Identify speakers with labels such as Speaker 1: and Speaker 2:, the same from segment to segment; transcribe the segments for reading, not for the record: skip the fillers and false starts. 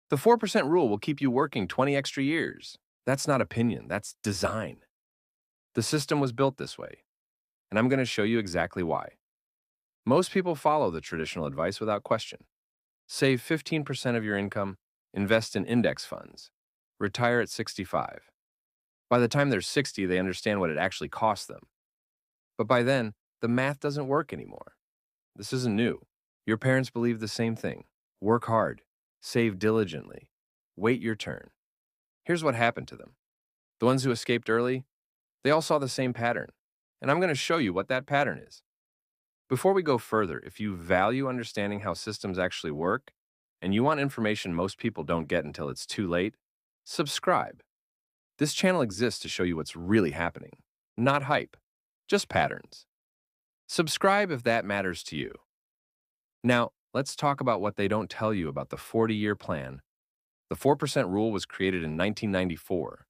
Speaker 1: The 4% rule will keep you working 20 extra years. That's not opinion, that's design. The system was built this way, and I'm going to show you exactly why. Most people follow the traditional advice without question. Save 15% of your income, invest in index funds, retire at 65. By the time they're 60, they understand what it actually costs them. But by then, the math doesn't work anymore. This isn't new. Your parents believe the same thing. Work hard, save diligently, wait your turn. Here's what happened to them. The ones who escaped early, they all saw the same pattern, and I'm going to show you what that pattern is. Before we go further, if you value understanding how systems actually work, and you want information most people don't get until it's too late, subscribe. This channel exists to show you what's really happening, not hype, just patterns. Subscribe if that matters to you. Now, let's talk about what they don't tell you about the 40-year plan. The 4% rule was created in 1994.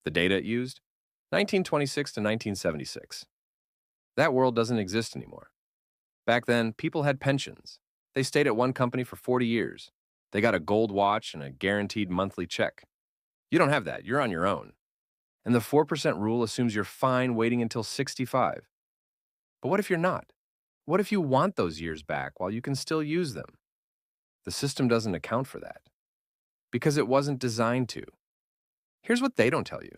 Speaker 1: The data it used? 1926 to 1976. That world doesn't exist anymore. Back then, people had pensions. They stayed at one company for 40 years. They got a gold watch and a guaranteed monthly check. You don't have that. You're on your own. And the 4% rule assumes you're fine waiting until 65. But what if you're not? What if you want those years back while you can still use them? The system doesn't account for that because it wasn't designed to. Here's what they don't tell you.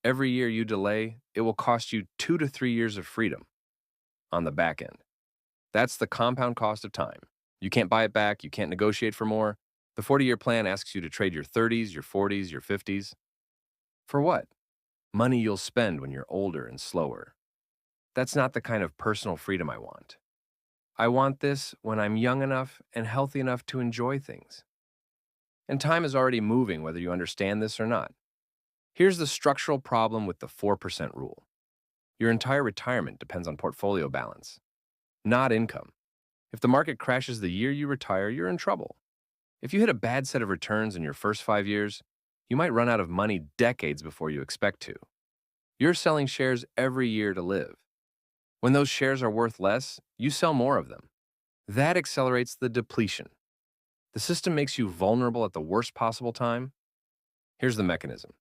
Speaker 1: Every year you delay, it will cost you 2 to 3 years of freedom on the back end. That's the compound cost of time. You can't buy it back. You can't negotiate for more. The 40-year plan asks you to trade your 30s, your 40s, your 50s. For what? Money you'll spend when you're older and slower. That's not the kind of personal freedom I want. I want this when I'm young enough and healthy enough to enjoy things. And time is already moving whether you understand this or not. Here's the structural problem with the 4% rule. Your entire retirement depends on portfolio balance, not income. If the market crashes the year you retire, you're in trouble. If you hit a bad set of returns in your first 5 years, you might run out of money decades before you expect to. You're selling shares every year to live. When those shares are worth less, you sell more of them. That accelerates the depletion. The system makes you vulnerable at the worst possible time. Here's the mechanism.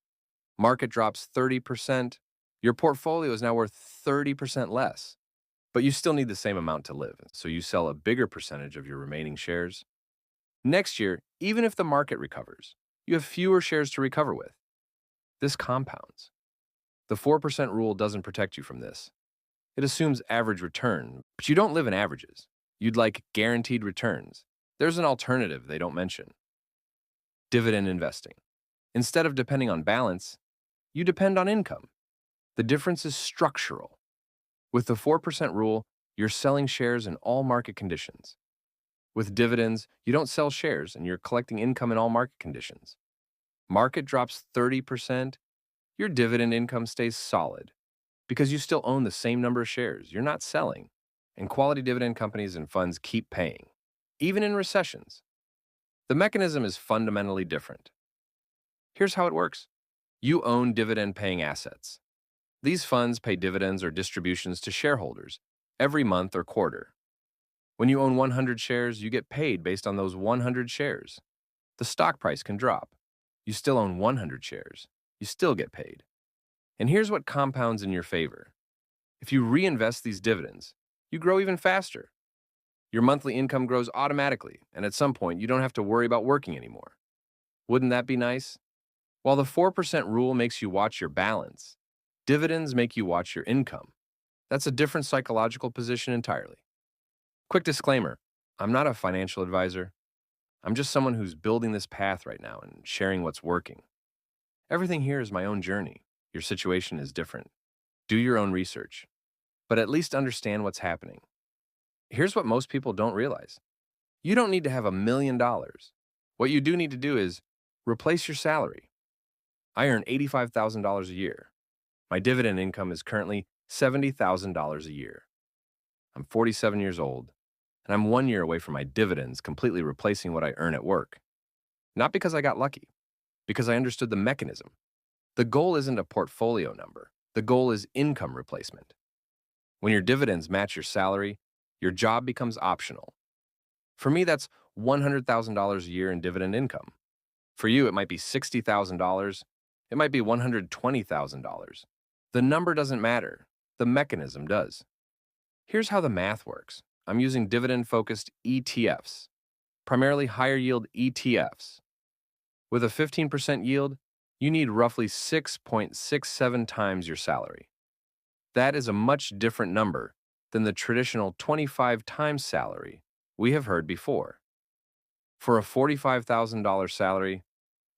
Speaker 1: Market drops 30%. Your portfolio is now worth 30% less. But you still need the same amount to live, so you sell a bigger percentage of your remaining shares. Next year, even if the market recovers, you have fewer shares to recover with. This compounds. The 4% rule doesn't protect you from this. It assumes average return, but you don't live in averages. You'd like guaranteed returns. There's an alternative they don't mention. Dividend investing. Instead of depending on balance, you depend on income. The difference is structural. With the 4% rule, you're selling shares in all market conditions. With dividends, you don't sell shares and you're collecting income in all market conditions. Market drops 30%, your dividend income stays solid because you still own the same number of shares. You're not selling. And quality dividend companies and funds keep paying, even in recessions. The mechanism is fundamentally different. Here's how it works. You own dividend-paying assets. These funds pay dividends or distributions to shareholders every month or quarter. When you own 100 shares, you get paid based on those 100 shares. The stock price can drop. You still own 100 shares. You still get paid. And here's what compounds in your favor. If you reinvest these dividends, you grow even faster. Your monthly income grows automatically, and at some point, you don't have to worry about working anymore. Wouldn't that be nice? While the 4% rule makes you watch your balance, dividends make you watch your income. That's a different psychological position entirely. Quick disclaimer, I'm not a financial advisor. I'm just someone who's building this path right now and sharing what's working. Everything here is my own journey. Your situation is different. Do your own research, but at least understand what's happening. Here's what most people don't realize. You don't need to have $1 million. What you do need to do is replace your salary. I earn $85,000 a year. My dividend income is currently $70,000 a year. I'm 47 years old, and I'm 1 year away from my dividends completely replacing what I earn at work. Not because I got lucky, because I understood the mechanism. The goal isn't a portfolio number. The goal is income replacement. When your dividends match your salary, your job becomes optional. For me, that's $100,000 a year in dividend income. For you, it might be $60,000. It might be $120,000. The number doesn't matter. The mechanism does. Here's how the math works. I'm using dividend-focused ETFs, primarily higher yield ETFs. With a 15% yield, you need roughly 6.67 times your salary. That is a much different number than the traditional 25 times salary we have heard before. For a $45,000 salary,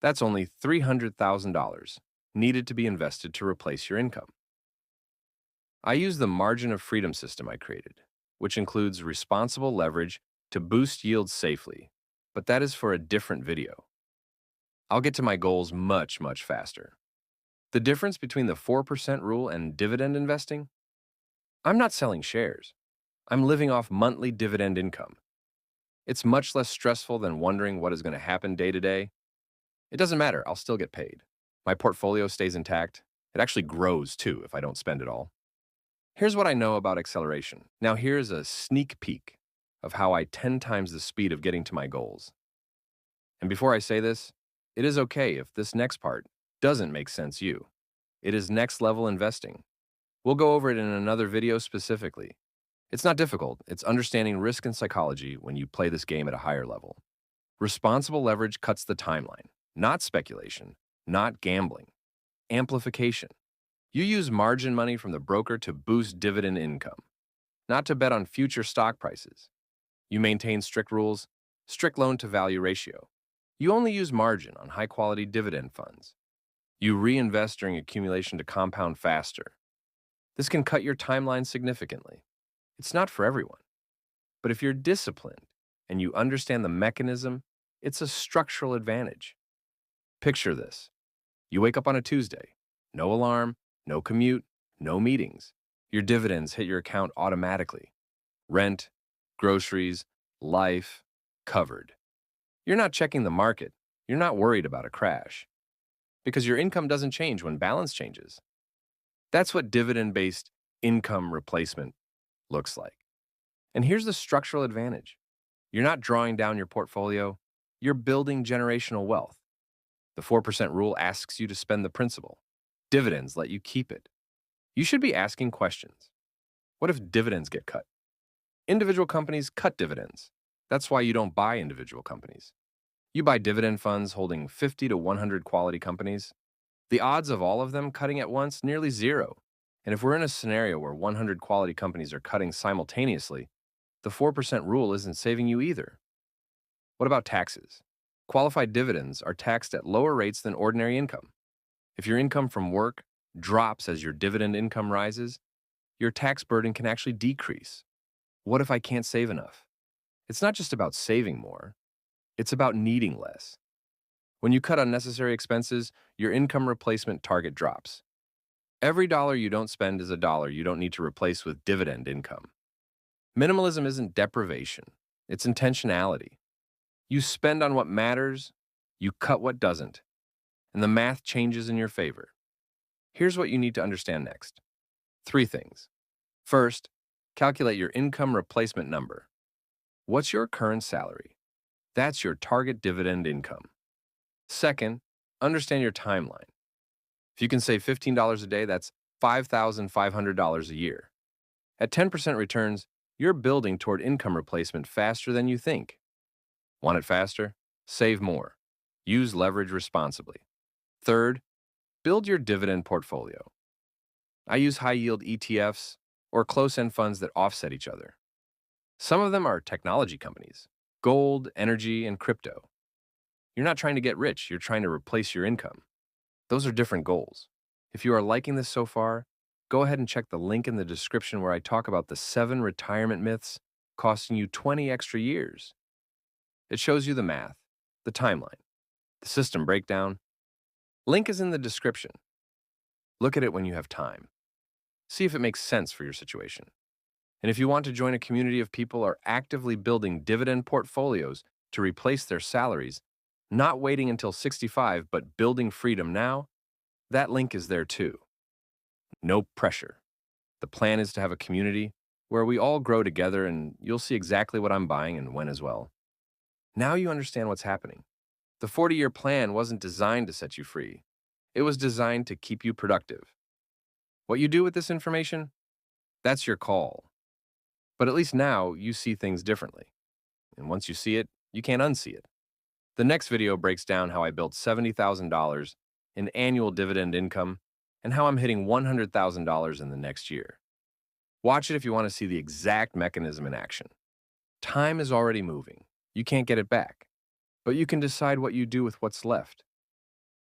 Speaker 1: that's only $300,000 needed to be invested to replace your income. I use the margin of freedom system I created, which includes responsible leverage to boost yields safely, but that is for a different video. I'll get to my goals much, much faster. The difference between the 4% rule and dividend investing? I'm not selling shares. I'm living off monthly dividend income. It's much less stressful than wondering what is going to happen day to day. It doesn't matter, I'll still get paid. My portfolio stays intact. It actually grows too if I don't spend it all. Here's what I know about acceleration. Now here's a sneak peek of how I 10 times the speed of getting to my goals. And before I say this, it is okay if this next part doesn't make sense to you. It is next level investing. We'll go over it in another video specifically. It's not difficult. It's understanding risk and psychology when you play this game at a higher level. Responsible leverage cuts the timeline, not speculation, not gambling. Amplification. You use margin money from the broker to boost dividend income, not to bet on future stock prices. You maintain strict rules, strict loan-to-value ratio. You only use margin on high-quality dividend funds. You reinvest during accumulation to compound faster. This can cut your timeline significantly. It's not for everyone. But if you're disciplined and you understand the mechanism, it's a structural advantage. Picture this. You wake up on a Tuesday. No alarm, no commute, no meetings. Your dividends hit your account automatically. Rent, groceries, life, covered. You're not checking the market. You're not worried about a crash. Because your income doesn't change when balance changes. That's what dividend-based income replacement looks like. And here's the structural advantage. You're not drawing down your portfolio. You're building generational wealth. The 4% rule asks you to spend the principal. Dividends let you keep it. You should be asking questions. What if dividends get cut? Individual companies cut dividends. That's why you don't buy individual companies. You buy dividend funds holding 50 to 100 quality companies. The odds of all of them cutting at once, nearly zero. And if we're in a scenario where 100 quality companies are cutting simultaneously, the 4% rule isn't saving you either. What about taxes? Qualified dividends are taxed at lower rates than ordinary income. If your income from work drops as your dividend income rises, your tax burden can actually decrease. What if I can't save enough? It's not just about saving more. It's about needing less. When you cut unnecessary expenses, your income replacement target drops. Every dollar you don't spend is a dollar you don't need to replace with dividend income. Minimalism isn't deprivation. It's intentionality. You spend on what matters, you cut what doesn't, and the math changes in your favor. Here's what you need to understand next. 3 things. First, calculate your income replacement number. What's your current salary? That's your target dividend income. Second, understand your timeline. If you can save $15 a day, that's $5,500 a year. At 10% returns, you're building toward income replacement faster than you think. Want it faster? Save more. Use leverage responsibly. Third, build your dividend portfolio. I use high-yield ETFs or close-end funds that offset each other. Some of them are technology companies, gold, energy, and crypto. You're not trying to get rich, you're trying to replace your income. Those are different goals. If you are liking this so far, go ahead and check the link in the description where I talk about the 7 retirement myths costing you 20 extra years. It shows you the math, the timeline, the system breakdown. Link is in the description. Look at it when you have time. See if it makes sense for your situation. And if you want to join a community of people who are actively building dividend portfolios to replace their salaries, not waiting until 65 but building freedom now, that link is there too. No pressure. The plan is to have a community where we all grow together, and you'll see exactly what I'm buying and when as well. Now you understand what's happening. The 40-year plan wasn't designed to set you free. It was designed to keep you productive. What you do with this information? That's your call. But at least now you see things differently. And once you see it, you can't unsee it. The next video breaks down how I built $70,000 in annual dividend income and how I'm hitting $100,000 in the next year. Watch it if you want to see the exact mechanism in action. Time is already moving. You can't get it back. But you can decide what you do with what's left.